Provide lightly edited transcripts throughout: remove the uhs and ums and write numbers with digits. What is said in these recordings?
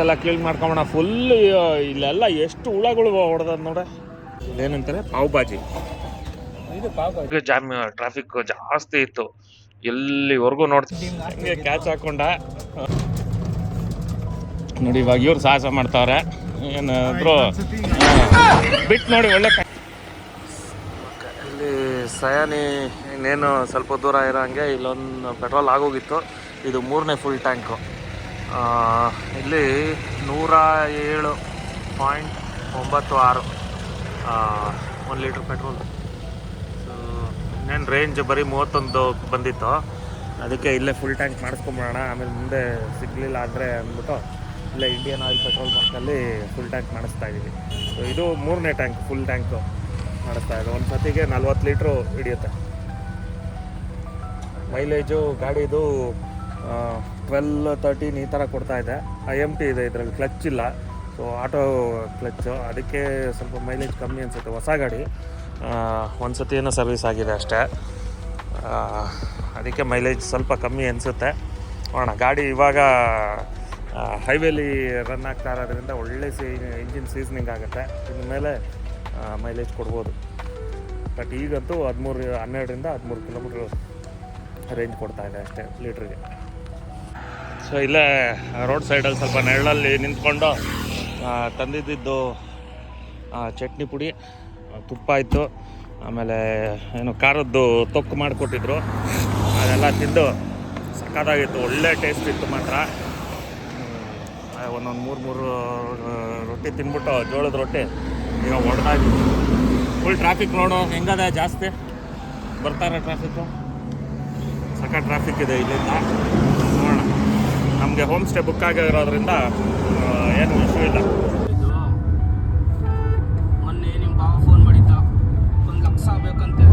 ಎಲ್ಲ clean ಮಾಡ್ಕೊಂಬೋಣ. Full ಇಲ್ಲೆಲ್ಲ ಎಷ್ಟು ಹುಳಗಳು ಹೊಡೆದ ನೋಡ. ಇದೇನಂತಾರೆ ಪಾವ್ ಬಾಜಿ. ಜಾಮ್ ಟ್ರಾಫಿಕ್ ಜಾಸ್ತಿ ಇತ್ತು. ಎಲ್ಲಿವರೆಗೂ ನೋಡ್ತೀನಿ ಹಂಗೆ ಕ್ಯಾಚ್ ಹಾಕೊಂಡ ನೋಡಿ. ಇವಾಗ ಇವ್ರು ಸಾಹಸ ಮಾಡ್ತಾವ್ರೆ. ಏನಾದ್ರು ಬಿಟ್ಟು ನೋಡಿ ಒಳ್ಳೆ. ಇಲ್ಲಿ ಸಯಾನಿ ಇನ್ನೇನು ಸ್ವಲ್ಪ ದೂರ ಇರೋ ಹಂಗೆ ಇಲ್ಲೊಂದು ಪೆಟ್ರೋಲ್ ಆಗೋಗಿತ್ತು. ಇದು 3ನೇ ಫುಲ್ ಟ್ಯಾಂಕು. ಇಲ್ಲಿ 107.96 1 ಲೀಟ್ರ್ ಪೆಟ್ರೋಲ್. ಸೊ ಇನ್ನೇನು ರೇಂಜ್ ಬರೀ 31 ಬಂದಿತ್ತು. ಅದಕ್ಕೆ ಇಲ್ಲೇ ಫುಲ್ ಟ್ಯಾಂಕ್ ಮಾಡಿಸ್ಕೊಂಬಿಡೋಣ, ಆಮೇಲೆ ಮುಂದೆ ಸಿಗಲಿಲ್ಲ ಅಂದರೆ ಅಂದ್ಬಿಟ್ಟು ಇಲ್ಲೇ ಇಂಡಿಯನ್ ಆಯಿಲ್ ಪೆಟ್ರೋಲ್ ಬಂಕಲ್ಲಿ ಫುಲ್ ಟ್ಯಾಂಕ್ ಮಾಡಿಸ್ತಾ ಇದ್ದೀವಿ. ಸೊ ಇದು 3ನೇ ಟ್ಯಾಂಕ್ ಫುಲ್ ಟ್ಯಾಂಕು ಮಾಡಿಸ್ತಾ ಇದೆ. ಒಂದು ಸತಿಗೆ 40 ಲೀಟ್ರು ಹಿಡಿಯುತ್ತೆ. ಮೈಲೇಜು ಗಾಡಿದು 12-13 ಈ ಥರ ಕೊಡ್ತಾಯಿದೆ. IMT ಇದೆ ಇದರಲ್ಲಿ, ಕ್ಲಚ್ ಇಲ್ಲ. ಸೊ ಆಟೋ ಕ್ಲಚ್ಚು, ಅದಕ್ಕೆ ಸ್ವಲ್ಪ ಮೈಲೇಜ್ ಕಮ್ಮಿ ಅನಿಸುತ್ತೆ. ಹೊಸ ಗಾಡಿ, ಒಂದು ಸತಿ ಏನೋ ಸರ್ವಿಸ್ ಆಗಿದೆ ಅಷ್ಟೇ, ಅದಕ್ಕೆ ಮೈಲೇಜ್ ಸ್ವಲ್ಪ ಕಮ್ಮಿ ಅನಿಸುತ್ತೆ. ನೋಡೋಣ. ಗಾಡಿ ಇವಾಗ ಹೈವೇಲಿ ರನ್ ಆಗ್ತಾ ಇರೋದ್ರಿಂದ ಒಳ್ಳೆ ಇಂಜಿನ್ ಸೀಸನಿಂಗ್ ಆಗುತ್ತೆ. ಇನ್ನು ಮೇಲೆ ಮೈಲೇಜ್ ಕೊಡ್ಬೋದು. ಬಟ್ ಈಗಂತೂ 12ರಿಂದ 13 ಕಿಲೋಮೀಟ್ರ್ ರೇಂಜ್ ಕೊಡ್ತಾ ಇದೆ ಅಷ್ಟೇ ಲೀಟ್ರಿಗೆ. ಸೊ ಇಲ್ಲೇ ರೋಡ್ ಸೈಡಲ್ಲಿ ಸ್ವಲ್ಪ ನೆರಳಲ್ಲಿ ನಿಂತ್ಕೊಂಡು ತಂದಿದ್ದು ಚಟ್ನಿ ಪುಡಿ, ತುಪ್ಪ ಇತ್ತು, ಆಮೇಲೆ ಏನು ಖಾರದ್ದು ತೊಕ್ಕು ಮಾಡಿಕೊಟ್ಟಿದ್ರು. ಅದೆಲ್ಲ ತಿಂದು ಸಕ್ಕತ್ತಾಗಿತ್ತು. ಒಳ್ಳೆ ಟೇಸ್ಟ್ ಇತ್ತು ಮಾತ್ರ. ಒಂದೊಂದು 3 ರೊಟ್ಟಿ ತಿಂದ್ಬಿಟ್ಟು, ಜೋಳದ ರೊಟ್ಟಿ ಈಗ ಹೊಡೆದಾಗಿತ್ತು. ಫುಲ್ ಟ್ರಾಫಿಕ್ ನೋಡು ಹೆಂಗದೆ, ಜಾಸ್ತಿ ಬರ್ತಾರೆ ಟ್ರಾಫಿಕ್ಕು. ಸಕ್ಕ ಟ್ರಾಫಿಕ್ ಇದೆ ಇಲ್ಲಿಂದ. ನೋಡೋಣ. ನಮಗೆ ಹೋಮ್ ಸ್ಟೇ ಬುಕ್ ಆಗಿರೋದ್ರಿಂದ ಏನು ಇಶ್ಯೂ ಇಲ್ಲ. ಮೊನ್ನೆ ನಿಮ್ಮ ಬಾವ ಫೋನ್ ಮಾಡಿದ್ದ, 1 ಲಕ್ಷ ಬೇಕಂತೆ,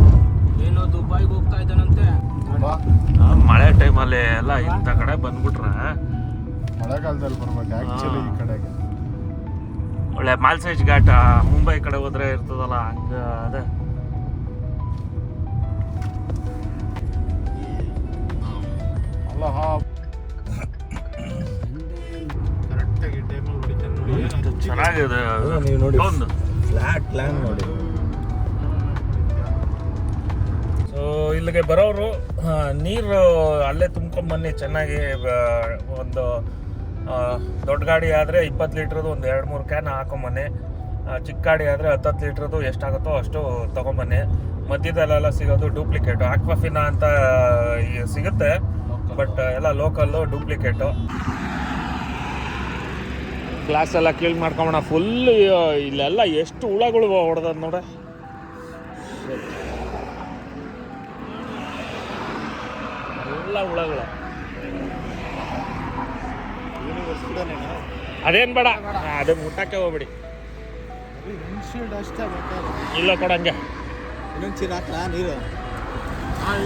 ಏನೋ ದುಬೈಗೆ ಹೋಗ್ತಾ ಇದ್ದಾನಂತೆ. ಮಳೆ ಟೈಮಲ್ಲಿ ಎಲ್ಲ ಇಂಥ ಕಡೆ ಬಂದ್ಬಿಟ್ರೆ ಮಳೆಗಾಲದಲ್ಲಿ ಬರ್ಬೇಕು ಆ್ಯಕ್ಚುಲಿ ಈ ಕಡೆಗೆ. ಒಳ್ಳೆ ಮಾಲ್ಸೇಜ್ ಘಾಟ್ ಮುಂಬೈ ಕಡೆ ಹೋದ್ರೆ ಇರ್ತದಲ್ಲ, ಹಂಗೆ ಅದೇ. ಅಲ್ಲ ಕರೆಕ್ಟಾಗಿ ಟೈಮಲ್ಲಿ ಹೊಡಿತಾನೆ ನೋಡಿ. ಎಷ್ಟು ಚೆನ್ನಾಗಿದೆ ನೀವು ನೋಡಿ, ಒಂದು ಫ್ಲಾಟ್ ಪ್ಲ್ಯಾನ್ ನೋಡಿ. ಸೊ ಇಲ್ಲಿಗೆ ಬರೋರು ನೀರು ಅಲ್ಲೇ ತುಂಬ್ಕೊಂಬನ್ನಿ ಚೆನ್ನಾಗಿ. ಒಂದು ದೊಡ್ಡ ಗಾಡಿ ಆದರೆ 20 ಲೀಟ್ರದ್ದು ಒಂದು 2-3 ಕ್ಯಾನ್ ಹಾಕೊಂಬನ್ನಿ. ಚಿಕ್ಕ ಗಾಡಿ ಆದರೆ 10 ಲೀಟ್ರದ್ದು ಎಷ್ಟಾಗುತ್ತೋ ಅಷ್ಟು ತೊಗೊಂಬನ್ನಿ. ಮಧ್ಯದಲ್ಲೆಲ್ಲ ಸಿಗೋದು ಡೂಪ್ಲಿಕೇಟು. ಆಕ್ವಾಫಿನಾ ಅಂತ ಸಿಗುತ್ತೆ, ಬಟ್ ಎಲ್ಲ ಲೋಕಲ್ಲು, ಡೂಪ್ಲಿಕೇಟು. ಗ್ಲಾಸ್ ಎಲ್ಲ ಕ್ಲೀನ್ ಮಾಡ್ಕೊಂಬೋಣ. ಫುಲ್ ಇಲ್ಲೆಲ್ಲ ಎಷ್ಟು ಹುಳಗಳು ಹೊಡೆದ ನೋಡ. ಎಲ್ಲ ಹುಳಗಳು. ಅದೇನು ಬೇಡ, ಅದೇ ಮುಟ್ಟಕ್ಕೆ ಹೋಗ್ಬಿಡಿ. ಇಲ್ಲ ಕೊಡಂಗೆ. ಇನ್ನೊಂದು ಚೀಲ ಹಾಕ್ಲಾ ನೀರು?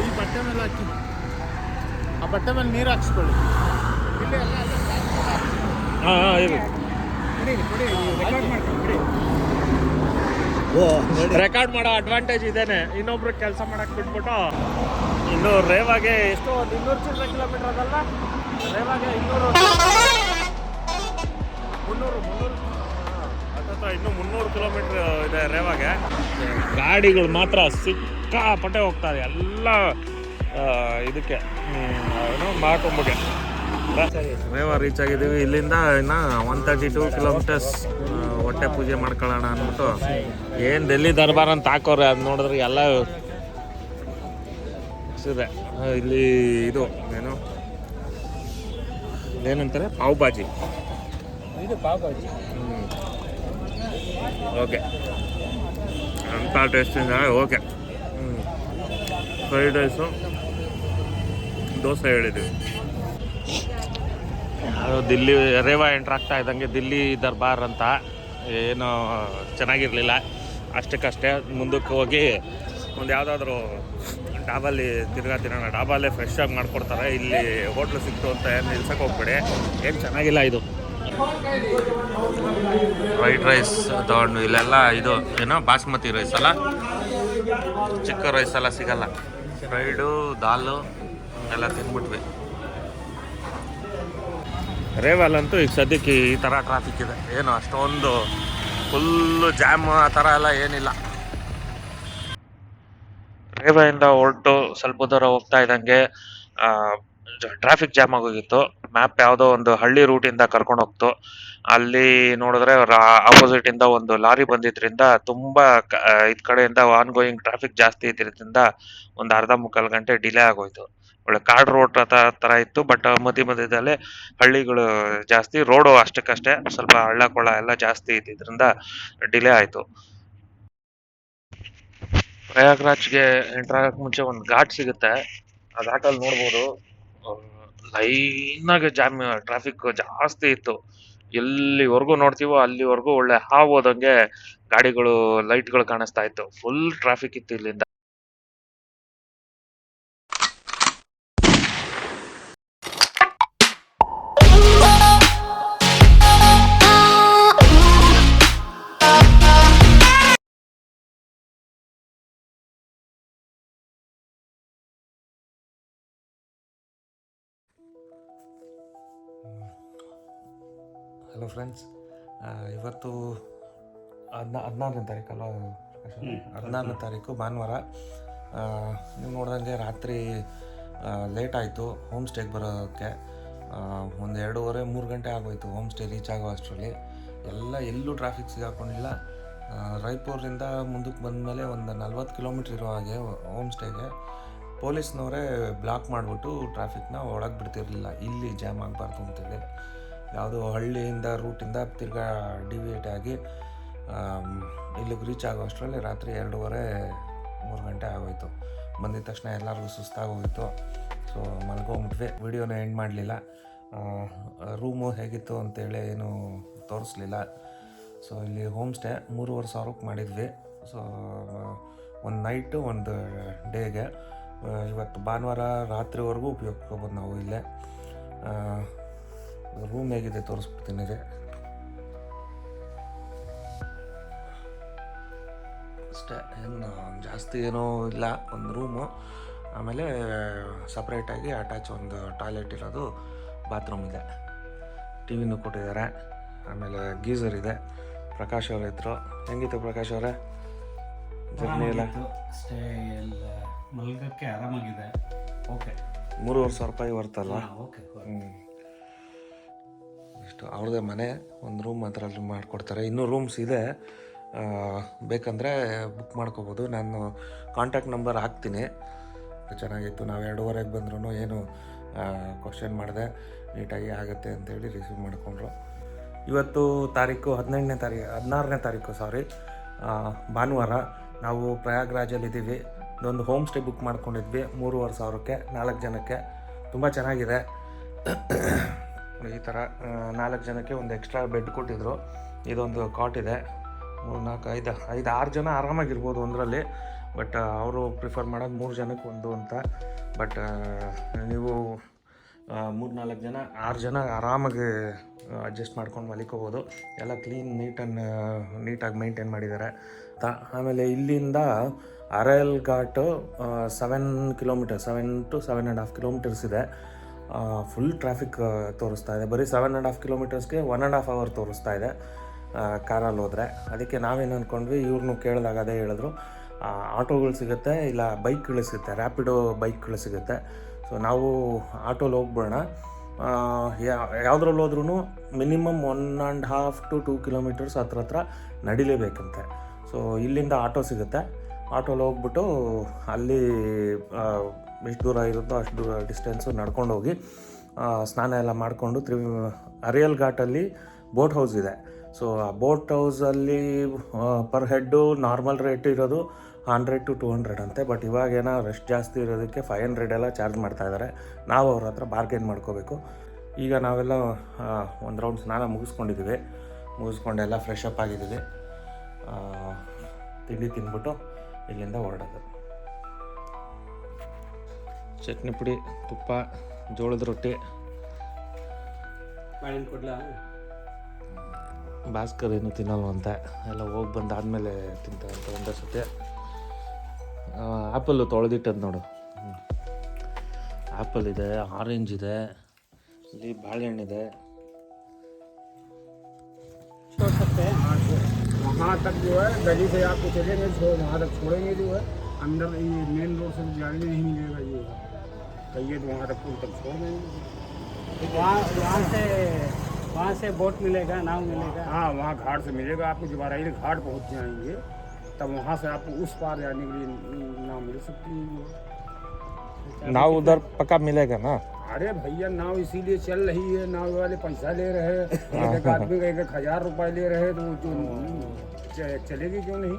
ಈ ಬಟ್ಟೆ ಮೇಲೆ ಹಾಕಿ, ಆ ಬಟ್ಟೆ ಮೇಲೆ ನೀರು ಹಾಕ್ಸ್ಕೊಳ್ಳಿ. ಹಾಂ ಇರಿ. ರೆಕಾರ್ಡ್ ಮಾಡೋ ಅಡ್ವಾಂಟೇಜ್ ಇದೇನೆ. ಇನ್ನೊಬ್ರು ಕೆಲಸ ಮಾಡಕ್ಕೆ ಬಿಟ್ಬಿಟ್ಟು ಇನ್ನು ರೇವಾಗೆ ಎಷ್ಟು ಒಂದು 200 ಚಿಲ್ಲರೆ ಕಿಲೋಮೀಟರ್ ಅದಲ್ಲ, ರೇವಾಗೆ 300 ಅಥವಾ ಇನ್ನೂ 300 ಕಿಲೋಮೀಟ್ರ್ ಇದೆ ರೇವಾಗೆ. ಗಾಡಿಗಳು ಮಾತ್ರ ಸಿಕ್ಕಾಪಟ್ಟೆ ಹೋಗ್ತಾರೆ ಎಲ್ಲ ಇದಕ್ಕೆ, ಏನು ಮಾರ್ಕೊಂಬಿಗೆ. ರೇವಾ ರೀಚ್ ಆಗಿದ್ದೀವಿ. ಇಲ್ಲಿಂದ ಇನ್ನು 132 ಕಿಲೋಮೀಟರ್ಸ್ ಹೊಟ್ಟೆ ಪೂಜೆ ಮಾಡ್ಕೊಳ್ಳೋಣ ಅಂದ್ಬಿಟ್ಟು. ಏನು ಡೆಲ್ಲಿ ದರ್ಬಾರ್ ಅಂತ ಹಾಕೋರೆ, ಅದು ನೋಡಿದ್ರೆ ಎಲ್ಲ ಇದೆ. ಇಲ್ಲಿ ಇದು ಏನು ಏನಂತಾರೆ, ಪಾವ್ ಬಾಜಿ. ಇದು ಪಾವ್ ಬಾಜಿ. ಓಕೆ, ಅಂಥ ಟೇಸ್ಟಿಂದ ಓಕೆ. ಫ್ರೈಡ್ ರೈಸು, ದೋಸೆ ಹೇಳಿದ್ವಿ. ಅದು ದಿಲ್ಲಿ ರೇವಾ ಎಂಟ್ರ್ ಆಗ್ತಾ ಇದ್ದಂಗೆ ದಿಲ್ಲಿ ದರ್ಬಾರ್ ಅಂತ ಏನು ಚೆನ್ನಾಗಿರಲಿಲ್ಲ. ಅಷ್ಟಕ್ಕಷ್ಟೇ ಮುಂದಕ್ಕೆ ಹೋಗಿ ಒಂದು ಯಾವುದಾದ್ರೂ ಡಾಬಲ್ಲಿ ತಿನ್ನೋಣ. ಡಾಬಲ್ಲೇ ಫ್ರೆಶ್ ಆಗಿ ಮಾಡಿಕೊಡ್ತಾರೆ. ಇಲ್ಲಿ ಹೋಟ್ಲು ಸಿಕ್ತು ಅಂತ ಏನು ನಿಲ್ಸಕ್ಕೆ ಹೋಗ್ಬೇಡಿ, ಏನು ಚೆನ್ನಾಗಿಲ್ಲ ಇದು. ಫ್ರೈಡ್ ರೈಸ್ ತೊಗೊಂಡು ಇಲ್ಲೆಲ್ಲ ಇದು ಏನೋ ಬಾಸ್ಮತಿ ರೈಸ್ ಅಲ್ಲ, ಚಿಕ್ಕ ರೈಸ್ ಎಲ್ಲ ಸಿಗಲ್ಲ. ಫ್ರೈಡು ದಾಲು ಎಲ್ಲ ತಿಂದ್ಬಿಟ್ವಿ. ರೇವಲ್ಲಂತೂ ಈಗ ಸದ್ಯಕ್ಕೆ ಈ ಥರ ಟ್ರಾಫಿಕ್ ಇದೆ, ಏನು ಅಷ್ಟೊಂದು ಫುಲ್ಲು ಜಾಮ್ ಆ ಥರ ಎಲ್ಲ ಏನಿಲ್ಲ. ರೇವೆಯಿಂದ ಹೊರಟು ಸ್ವಲ್ಪ ದೂರ ಹೋಗ್ತಾ ಇದ್ದಂಗೆ ಟ್ರಾಫಿಕ್ ಜಾಮ್ ಆಗೋಗಿತ್ತು. ಮ್ಯಾಪ್ ಯಾವುದೋ ಒಂದು ಹಳ್ಳಿ ರೂಟಿಂದ ಕರ್ಕೊಂಡು ಹೋಗ್ತು. ಅಲ್ಲಿ ನೋಡಿದ್ರೆ ಆಪೋಸಿಟ್ ಇಂದ ಒಂದು ಲಾರಿ ಬಂದಿದ್ರಿಂದ ತುಂಬಾ ಇದ್ ಕಡೆಯಿಂದ ಆನ್ ಗೋಯಿಂಗ್ ಟ್ರಾಫಿಕ್ ಜಾಸ್ತಿ ಇದ್ದಿದ್ರಿಂದ ಒಂದು ಅರ್ಧ ಮುಕ್ಕಾಲು ಗಂಟೆ ಡಿಲೇ ಆಗೋಯ್ತು. ಒಳ್ಳೆ ಕಾರ್ಡ್ ರೋಡ್ ತರ ಇತ್ತು, ಬಟ್ ಮಧ್ಯದಲ್ಲಿ ಹಳ್ಳಿಗಳು ಜಾಸ್ತಿ, ರೋಡು ಅಷ್ಟಕ್ಕಷ್ಟೇ, ಸ್ವಲ್ಪ ಹಳ್ಳ ಕೊಳ್ಳ ಎಲ್ಲ ಜಾಸ್ತಿ ಇದ್ದಿದ್ರಿಂದ ಡಿಲೇ ಆಯ್ತು. ಪ್ರಯಾಗ್ರಾಜ್ಗೆ ಎಂಟರ್ ಆಗಕ್ಕೆ ಮುಂಚೆ ಒಂದು ಘಾಟ್ ಸಿಗುತ್ತೆ, ಆ ಘಾಟಲ್ಲಿ ನೋಡ್ಬೋದು ಲೈನಾಗಿ ಜಾಮ್ ಟ್ರಾಫಿಕ್ ಜಾಸ್ತಿ ಇತ್ತು. ಎಲ್ಲಿವರೆಗೂ ನೋಡ್ತೀವೋ ಅಲ್ಲಿವರೆಗೂ ಒಳ್ಳೆ ಹಾವು ಹೋದಂಗೆ ಗಾಡಿಗಳು ಲೈಟ್ಗಳು ಕಾಣಿಸ್ತಾ ಇತ್ತು. ಫುಲ್ ಟ್ರಾಫಿಕ್ ಇತ್ತು ಇಲ್ಲಿಂದ. ಹಲೋ ಫ್ರೆಂಡ್ಸ್, ಇವತ್ತು 14ನೇ ತಾರೀಕಲ್ಲ, 14ನೇ ತಾರೀಕು ಭಾನುವಾರ. ನೀವು ನೋಡ್ದಂಗೆ ರಾತ್ರಿ ಲೇಟ್ ಆಯಿತು ಹೋಮ್ ಸ್ಟೇಗೆ ಬರೋಕ್ಕೆ. ಒಂದು 2:30-3 ಗಂಟೆ ಆಗೋಯ್ತು ಹೋಮ್ ಸ್ಟೇ ರೀಚ್ ಆಗೋ ಅಷ್ಟರಲ್ಲಿ. ಎಲ್ಲೂ ಟ್ರಾಫಿಕ್ ಸಿಗಾಕೊಂಡಿಲ್ಲ. ರಾಯ್ಪುರಿಂದ ಮುಂದಕ್ಕೆ ಬಂದಮೇಲೆ ಒಂದು 40 ಕಿಲೋಮೀಟ್ರ್ ಇರೋ ಹಾಗೆ ಹೋಮ್ ಸ್ಟೇಗೆ ಪೊಲೀಸ್ನವರೇ ಬ್ಲಾಕ್ ಮಾಡಿಬಿಟ್ಟು ಟ್ರಾಫಿಕ್ನ ಒಳಗೆ ಬಿಡ್ತಿರಲಿಲ್ಲ, ಇಲ್ಲಿ ಜಾಮ್ ಆಗಬಾರ್ದು ಅಂತೇಳಿ. ಯಾವುದೋ ಹಳ್ಳಿಯಿಂದ ರೂಟಿಂದ ತಿರ್ಗಾ ಡಿವಿಯೇಟ್ ಆಗಿ ಇಲ್ಲಿಗೆ ರೀಚ್ ಆಗೋ ಅಷ್ಟರಲ್ಲಿ ರಾತ್ರಿ 2:30-3 ಗಂಟೆ ಆಗೋಯ್ತು. ಬಂದಿದ ತಕ್ಷಣ ಎಲ್ಲರಿಗೂ ಸುಸ್ತಾಗೋಗಿತ್ತು. ಸೊ ಮಲ್ಕೊಂಬಿಟ್ವಿ. ವೀಡಿಯೋನ ಎಂಡ್ ಮಾಡಲಿಲ್ಲ. ರೂಮು ಹೇಗಿತ್ತು ಅಂತೇಳಿ ಏನೂ ತೋರಿಸ್ಲಿಲ್ಲ. ಸೊ ಇಲ್ಲಿ ಹೋಮ್ ಸ್ಟೇ 3,500 ಮಾಡಿದ್ವಿ. ಸೊ ಒಂದು ನೈಟು ಒಂದು ಡೇಗೆ. ಇವತ್ತು ಭಾನುವಾರ ರಾತ್ರಿವರೆಗೂ ಉಪಯೋಗಿಸ್ಕೊಬೋದು ನಾವು ಇಲ್ಲೇ. ರೂಮ್ ಹೇಗಿದೆ ತೋರಿಸ್ಬಿಡ್ತೀನಿ ರೀ. ಅಷ್ಟೇ, ಏನು ಜಾಸ್ತಿ ಏನೂ ಇಲ್ಲ. ಒಂದು ರೂಮು, ಆಮೇಲೆ ಸಪ್ರೇಟಾಗಿ ಅಟ್ಯಾಚ್ ಒಂದು ಟಾಯ್ಲೆಟ್ ಇರೋದು, ಬಾತ್ರೂಮ್ ಇದೆ, ಟಿ ವಿನೂ ಕೊಟ್ಟಿದ್ದಾರೆ, ಆಮೇಲೆ ಗೀಝರ್ ಇದೆ. ಪ್ರಕಾಶ್ ಅವರ ಇದ್ರು. ಹೆಂಗಿತ್ತು ಪ್ರಕಾಶ್ ಅವರೇ ಜರ್ನಿ ಎಲ್ಲ? ಅಷ್ಟೇ, ಎಲ್ಲ ಮಲ್ಗಕ್ಕೆ ಆರಾಮಾಗಿದೆ. ಓಕೆ, 3,500 ರೂಪಾಯಿ ಬರ್ತಲ್ವ? ಓಕೆ. ಇಷ್ಟು ಅವ್ರದ್ದೇ ಮನೆ, ಒಂದು ರೂಮ್ ಮಾತ್ರ ಅಲ್ಲಿ ಮಾಡಿಕೊಡ್ತಾರೆ. ಇನ್ನೂ ರೂಮ್ಸ್ ಇದೆ, ಬೇಕಂದರೆ ಬುಕ್ ಮಾಡ್ಕೋಬೋದು. ನಾನು ಕಾಂಟ್ಯಾಕ್ಟ್ ನಂಬರ್ ಹಾಕ್ತೀನಿ. ಚೆನ್ನಾಗಿತ್ತು. ನಾವು 2:30ಗೆ ಬಂದ್ರೂ ಏನು ಕ್ವಶನ್ ಮಾಡಿದೆ, ನೀಟಾಗಿ ಆಗುತ್ತೆ ಅಂತೇಳಿ ರಿಸೀವ್ ಮಾಡಿಕೊಂಡ್ರು. ಇವತ್ತು ತಾರೀಕು 16ನೇ ತಾರೀಕು ಭಾನುವಾರ. ನಾವು ಪ್ರಯಾಗ್ರಾಜಲ್ಲಿದ್ದೀವಿ. ಇದೊಂದು ಹೋಮ್ ಸ್ಟೇ ಬುಕ್ ಮಾಡ್ಕೊಂಡಿದ್ವಿ 3,500ಕ್ಕೆ 4 ಜನಕ್ಕೆ. ತುಂಬ ಚೆನ್ನಾಗಿದೆ. ಈ ಥರ 4 ಜನಕ್ಕೆ ಒಂದು ಎಕ್ಸ್ಟ್ರಾ ಬೆಡ್ ಕೊಟ್ಟಿದ್ರು. ಇದೊಂದು ಕಾಟ್ ಇದೆ. 3, 4, 5, 6 ಜನ ಆರಾಮಾಗಿರ್ಬೋದು ಒಂದರಲ್ಲಿ. ಬಟ್ ಅವರು ಪ್ರಿಫರ್ ಮಾಡೋದು 3 ಜನಕ್ಕೆ ಒಂದು ಅಂತ. ಬಟ್ ನೀವು 3-4 ಜನ, 6 ಜನ ಆರಾಮಾಗಿ ಅಡ್ಜಸ್ಟ್ ಮಾಡ್ಕೊಂಡು ಮಲಿಕೋಬೋದು. ಎಲ್ಲ ಕ್ಲೀನ್ ನೀಟಾಗಿ ಮೇಂಟೈನ್ ಮಾಡಿದ್ದಾರೆ. ಆಮೇಲೆ ಇಲ್ಲಿಂದ ಅರೈಲ್ ಘಾಟು 7 ಕಿಲೋಮೀಟರ್, 7 to 7.5 ಕಿಲೋಮೀಟರ್ಸ್ ಇದೆ. ಫುಲ್ ಟ್ರಾಫಿಕ್ ತೋರಿಸ್ತಾ ಇದೆ. ಬರೀ 7.5 ಕಿಲೋಮೀಟರ್ಸ್ಗೆ 1.5 ಅವರ್ ತೋರಿಸ್ತಾ ಇದೆ ಕಾರಲ್ಲಿ ಹೋದರೆ. ಅದಕ್ಕೆ ನಾವೇನು ಅಂದ್ಕೊಂಡ್ವಿ, ಇವ್ರನ್ನೂ ಕೇಳಿದಾಗ ಅದೇ ಹೇಳಿದ್ರು, ಆಟೋಗಳು ಸಿಗುತ್ತೆ, ಇಲ್ಲ ಬೈಕ್ಗಳು ಸಿಗುತ್ತೆ, ರ್ಯಾಪಿಡೋ ಬೈಕ್ಗಳು ಸಿಗುತ್ತೆ. ಸೊ ನಾವು ಆಟೋಲ್ಲಿ ಹೋಗ್ಬಿಡೋಣ. ಯಾವುದ್ರಲ್ಲಿ ಹೋದ್ರೂ ಮಿನಿಮಮ್ 1.5 to 2 ಕಿಲೋಮೀಟರ್ಸ್ ಹತ್ರ ನಡಿಲೇಬೇಕಂತೆ. ಸೊ ಇಲ್ಲಿಂದ ಆಟೋ ಸಿಗುತ್ತೆ. ಆಟೋಲ್ಲಿ ಹೋಗ್ಬಿಟ್ಟು ಅಲ್ಲಿ ಎಷ್ಟು ದೂರ ಇರುತ್ತೋ ಅಷ್ಟು ದೂರ ಡಿಸ್ಟೆನ್ಸು ನಡ್ಕೊಂಡು ಹೋಗಿ ಸ್ನಾನ ಎಲ್ಲ ಮಾಡಿಕೊಂಡು ಅರಿಯಲ್ ಘಾಟಲ್ಲಿ ಬೋಟ್ ಹೌಸ್ ಇದೆ. ಸೊ ಆ ಬೋಟ್ ಹೌಸಲ್ಲಿ ಪರ್ ಹೆಡ್ಡು ನಾರ್ಮಲ್ ರೇಟ್ ಇರೋದು 100 to 200 ಅಂತೆ. ಬಟ್ ಇವಾಗೇನೋ ರಶ್ ಜಾಸ್ತಿ ಇರೋದಕ್ಕೆ 500 ಎಲ್ಲ ಚಾರ್ಜ್ ಮಾಡ್ತಾಯಿದ್ದಾರೆ. ನಾವು ಅವ್ರ ಹತ್ರ ಬಾರ್ಗೇನ್ ಮಾಡ್ಕೋಬೇಕು. ಈಗ ನಾವೆಲ್ಲ ಒಂದು ರೌಂಡ್ ಸ್ನಾನ ಮುಗಿಸ್ಕೊಂಡೆಲ್ಲ ಫ್ರೆಶ್ ಅಪ್ ಆಗಿದ್ದೀವಿ. ತಿಂಡಿ ತಿಂದ್ಬಿಟ್ಟು ಇಲ್ಲಿಂದ ಹೊರಡೋದು. ಚಟ್ನಿ ಪುಡಿ, ತುಪ್ಪ, ಜೋಳದ ರೊಟ್ಟಿ. ಕೊಡ್ಲಾ? ಭಾಸ್ಕರ್ ಏನು ತಿನ್ನಲ್ವಂತ, ಎಲ್ಲ ಹೋಗಿ ಬಂದಾದಮೇಲೆ ತಿಂತಾರಂತ ಒಂದೇ ಸತಿ. ಆ್ಯಪಲ್ಲು ತೊಳೆದಿಟ್ಟದ್ದು ನೋಡು. ಆ್ಯಪಲ್ ಇದೆ, ಆರೆಂಜ್ ಇದೆ, ಇಲ್ಲಿ ಬಾಳೆಹಣ್ಣಿದೆ, वहाँ तक जो है गली से आपको चलेंगे वहाँ तक छोड़ेंगे जो है अंदर ये मेन रोड से जाने नहीं मिलेगा ये कहिए तो वहाँ तक पुल तक छोड़ देंगे। वहाँ से बोट मिलेगा, नाव मिलेगा। हाँ वहाँ घाट से मिलेगा आपको, जब आराइल घाट पहुँच जाएंगे तब वहाँ से आपको उस पार जाने के लिए नाव मिल सकती है। नाव उधर पक्का मिलेगा ना? अरे भैया नाव इसीलिए चल रही है, नाव वाले पैसा ले रहे हैं, एक आदमी का 1,000 रुपये ले रहे हैं, तो चलेगी क्यों नहीं?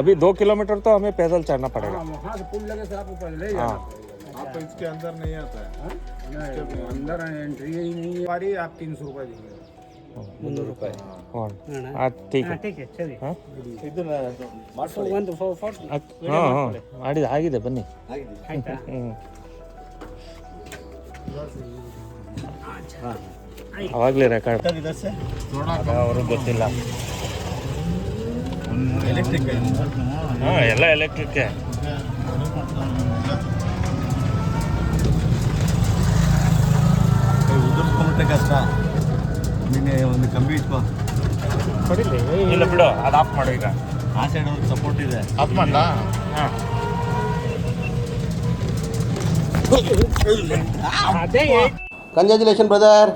अभी 2 किलोमीटर तो हमें पैदल चढ़ना पड़ेगा। हाँ वहाँ से पुल लगे से आपको पहले ही जाना पड़ेगा। आप इसके अंदर नहीं आता है। हाँ? नहीं, अंदर एंट्री ही नहीं है हमारी, आप 300 रुपये देंगे। 300 ರೂಪಾಯಿ ठीक है ठीक है ಸರಿ हाँ ಒಂದು ಫೋಟೋ ಹಾಂ ಆಗಿದೆ ಬನ್ನಿ. ಆಯ್ತಾ ಅವಾಗಲೇ ರೆಕಾರ್ಡ್ ಅವ್ರಿಗೆ ಗೊತ್ತಿಲ್ಲ. ಹಾಂ ಎಲ್ಲ ಎಲೆಕ್ಟ್ರಿಕ್ಕೆ. ಉದುರ್ಸ್ಕೊಂಬಿಟ್ಟೆ ಕಷ್ಟ. ನಿನ್ನೆ ಒಂದು ಕಂಬಿ ಇಟ್ಕೋ. ಇಲ್ಲ ಬಿಡು, ಅದು ಆಫ್ ಮಾಡು ಈಗ. ಆ ಸೈಡ್ ಒಂದು ಸಪೋರ್ಟ್ ಇದೆ. ಆಫ್ ಮಾಡ್ಲ? ಹಾಂ ಅದೇ ಕಂಗ್ರ್ಯಾಚುಲೇಷನ್ ಬ್ರದರ್.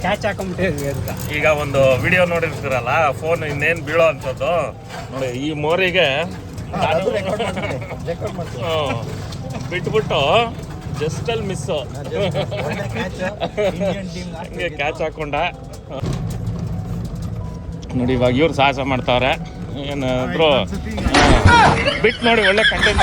ಕ್ಯಾಚ್ ಹಾಕೊಂಬಿಟ್ಟಿದ್ವಿ ಅಂತ. ಈಗ ಒಂದು ವಿಡಿಯೋ ನೋಡಿರ್ತೀರಲ್ಲ, ಫೋನ್ ಇನ್ನೇನು ಬೀಳೋ ಅಂಥದ್ದು ನೋಡಿ. ಈ ಮೋರಿಗೆ ಬಿಟ್ಬಿಟ್ಟು ಜಸ್ಟಲ್ಲಿ ಮಿಸ್ಸು ಹಂಗೆ ಕ್ಯಾಚ್ ಹಾಕೊಂಡ ನೋಡಿ. ಇವಾಗ ಇವ್ರು ಸಾಹಸ ಮಾಡ್ತಾವ್ರೆ ಏನಾದ್ರು ಬಿಟ್ಟು ನೋಡಿ, ಒಳ್ಳೆ ಕಂಟೆಂಟ್.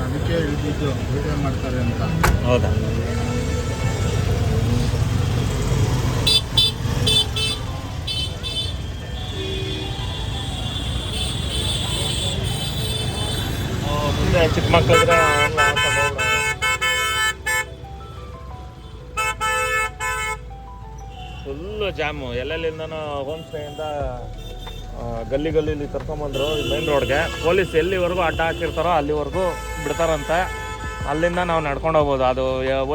ಅದಕ್ಕೆ ಇಳಿದಿದ್ದು ವಿಡಿಯೋ ಮಾಡ್ತಾರೆ ಅಂತ. ಹೌದಾ? ಮುಂದೆ ಚಿಕ್ಕ ಮಕ್ಕಳಿದ್ರೆ ಫುಲ್ಲು ಜಾಮು. ಎಲ್ಲೆಲ್ಲಿಂದನೂ ಹೋಮ್ ಸ್ಟೇಯಿಂದ ಗಲ್ಲಿ ಗಲ್ಲಿಲಿ ಕರ್ಕೊಂಬಂದರು ಮೇನ್ ರೋಡ್ಗೆ. ಪೊಲೀಸ್ ಎಲ್ಲಿವರೆಗೂ ಅಡ್ಡ ಹಾಕಿರ್ತಾರೋ ಅಲ್ಲಿವರೆಗೂ ಬಿಡ್ತಾರಂತೆ. ಅಲ್ಲಿಂದ ನಾವು ನಡ್ಕೊಂಡು ಹೋಗ್ಬೋದು. ಅದು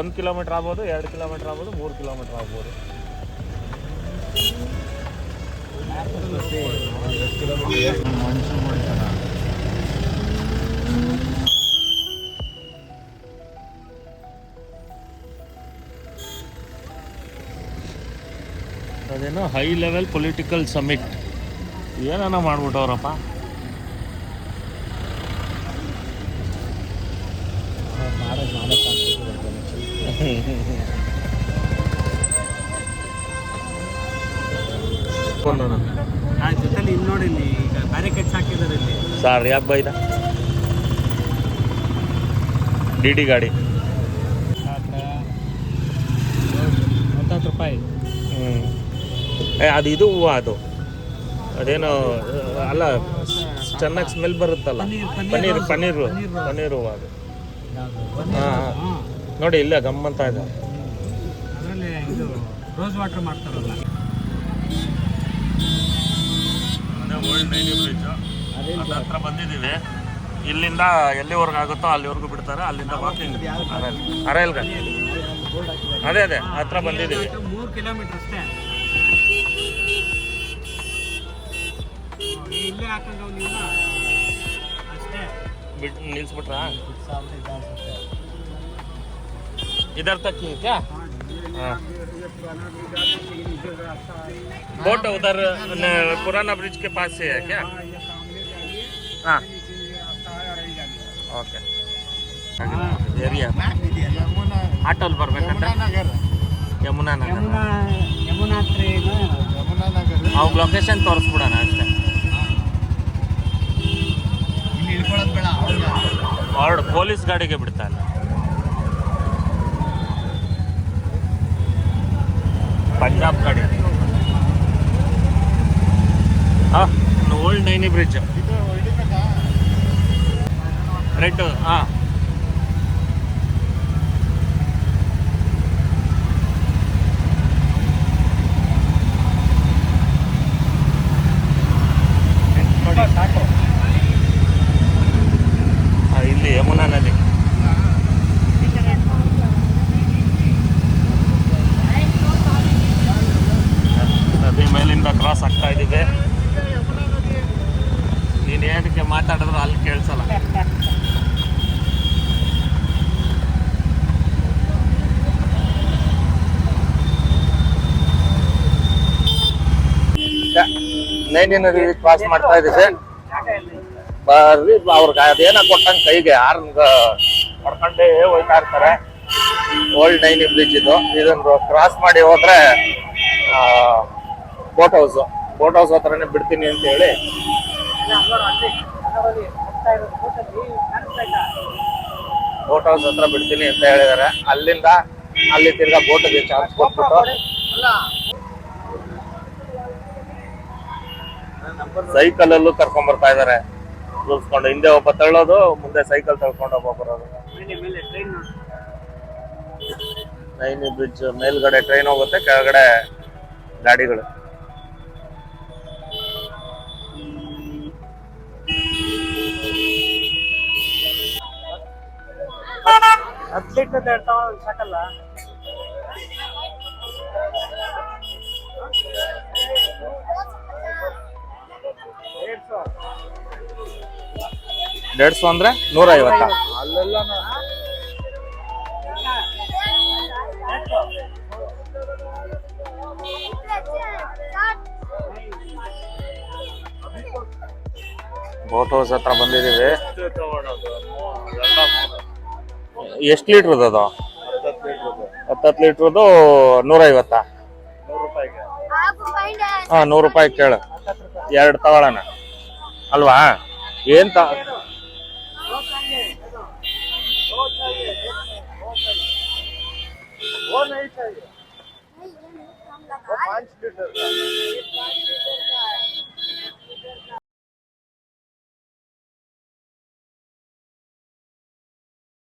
1 ಕಿಲೋಮೀಟ್ರ್ ಆಗ್ಬೋದು, 2 ಕಿಲೋಮೀಟ್ರ್ ಆಗ್ಬೋದು, 3 ಕಿಲೋಮೀಟ್ರ್ ಆಗ್ಬೋದು. ಅದೇನೋ ಹೈ ಲೆವೆಲ್ ಪೊಲಿಟಿಕಲ್ ಸಮಿಟ್ ಏನೇನೋ ಮಾಡ್ಬಿಟ್ಟವ್ರಪ್ಪ. ಆ ಜೊತೆಲಿ ಇಲ್ಲಿ ನೋಡಿ, ಇಲ್ಲಿ ಈಗ ಬ್ಯಾರಿಕೇಡ್ಸ್ ಹಾಕಿದ್ದಾರೆ ಇಲ್ಲಿ. ಸರ್ ಯಾಕೆ ಬೈದ? ಡಿ ಗಾಡಿ 30 ರೂಪಾಯಿ. ಅದು ಇದು ಹೂವು, ಅದು ಅದೇನೋ ಅಲ್ಲ, ಚೆನ್ನಾಗಿ ಸ್ಮೆಲ್ ಬರುತ್ತಲ್ಲ. ಪನ್ನೀರು ಹೂವು ಅದು. ಹಾಂ ನೋಡಿ, ಇಲ್ಲೇ ಗಮ್ಮಂತ ಇದೆ. ಅದರಲ್ಲಿ ಇದು ರೋಸ್ ವಾಟರ್ ಮಾಡ್ತಾರಲ್ಲ. ಓಲ್ಡ್ ನೈನಿ ಬ್ರಿಡ್ಜು ಹತ್ರ ಬಂದಿದ್ದೀವಿ. ಇಲ್ಲಿಂದ ಎಲ್ಲಿವರೆಗೂ ಆಗುತ್ತೋ ಅಲ್ಲಿವರೆಗೂ ಬಿಡ್ತಾರೆ. ಅಲ್ಲಿಂದ ವಾಕಿಂಗ್ ಅರೈಲ್ಗೆ. ಅದೇ ಹತ್ರ ಬಂದಿದ್ದೀವಿ. 3 ಕಿಲೋಮೀಟರ್ ಅಷ್ಟೇ. ಇಲ್ಲೇ ಹಾಕೊಂಡು ನೀವು ಅಷ್ಟೇ ಬಿಟ್ಟು ನಿಲ್ಲಿಸ್ಬಿಟ್ರಾ? इधर तक ही है क्या? हाँ बोट उधर पुराना ब्रिज के पास से है क्या? हाँ ओके. एरिया ಆಟೋಲ್ ಬರ್ಬೇಕಂತ. ಯಮುನಾ ನಗರ. ಯಮುನಾ ಟ್ರೈನ್. ಅವಾಗ ಲೊಕೇಶನ್ ತೋರಿಸ್ಬಿಡೋಣ ಅಷ್ಟೇ. ಹೊರಡು ಪೊಲೀಸ್ ಗಾಡಿಗೆ ಬಿಡ್ತಾರೆ. पंजाब गाड़ी. हाँ ओल्ड नैनी ब्रिज रेड. हाँ ನೈನಿ ನದಿ ಕ್ರಾಸ್ ಮಾಡ್ತಾ ಇದೀವಿ. ಬರ್ರಿ ಅವ್ರಿಗೆ ಅದೇನ ಕೊಟ್ಟಂಗೆ ಕೈಗೆ ಹಾರ್ನ್ ಹೊಡ್ಕೊಂಡೇ ಹೋಗ್ತಾ ಇರ್ತಾರೆ. ಓಲ್ಡ್ ನೈನಿ ಬ್ರಿಡ್ಜ್ ಇದನ್ನು ಕ್ರಾಸ್ ಮಾಡಿ ಹೋದ್ರೆ ಬೋಟ್ ಹೌಸ್ ಹತ್ರನೇ ಬಿಡ್ತೀನಿ ಅಂತ ಹೇಳಿ ಬೋಟ್ ಹೌಸ್ ಹತ್ರ ಬಿಡ್ತೀನಿ ಅಂತ ಹೇಳಿದಾರೆ. ಅಲ್ಲಿಂದ ಅಲ್ಲಿ ತಿರ್ಗಾ ಬೋಟ್ಗೆ ಚಾರ್ಜ್ ಕೊಟ್ಬಿಟ್ಟು ಸೈಕಲ್ ಅಲ್ಲೂ ಕರ್ಕೊಂಡ್ ಬರ್ತಾ ಇದಾರೆ ಕೂರಿಸ್ಕೊಂಡು. ಹಿಂದೆ ಒಬ್ಬ ತಳ್ಳೋದು, ಮುಂದೆ ಸೈಕಲ್ ತಳ್ಕೊಂಡು ಒಬ್ಬ ಬರೋದು. ನೈನಿ ಬ್ರಿಡ್ಜ್ ಮೇಲ್ಗಡೆ ಟ್ರೈನ್ ಹೋಗುತ್ತೆ, ಕೆಳಗಡೆ ಗಾಡಿಗಳು. ಸಾಕಲ್ಲ. $150 ಅಂದ್ರೆ 150. ಅಲ್ಲೆಲ್ಲ ಬೋಟ್ ಹೌಸ್ ಹತ್ರ ಬಂದಿದೀವಿ. ಎಷ್ಟು ಲೀಟ್ರದ್ದು ಅದು? 10 ಲೀಟ್ರದ್ದು 150. ಹಾ, $100 ಕೇಳು. 2 ತಗೊಳ್ಳೋಣ ಅಲ್ವಾ? ಏನ್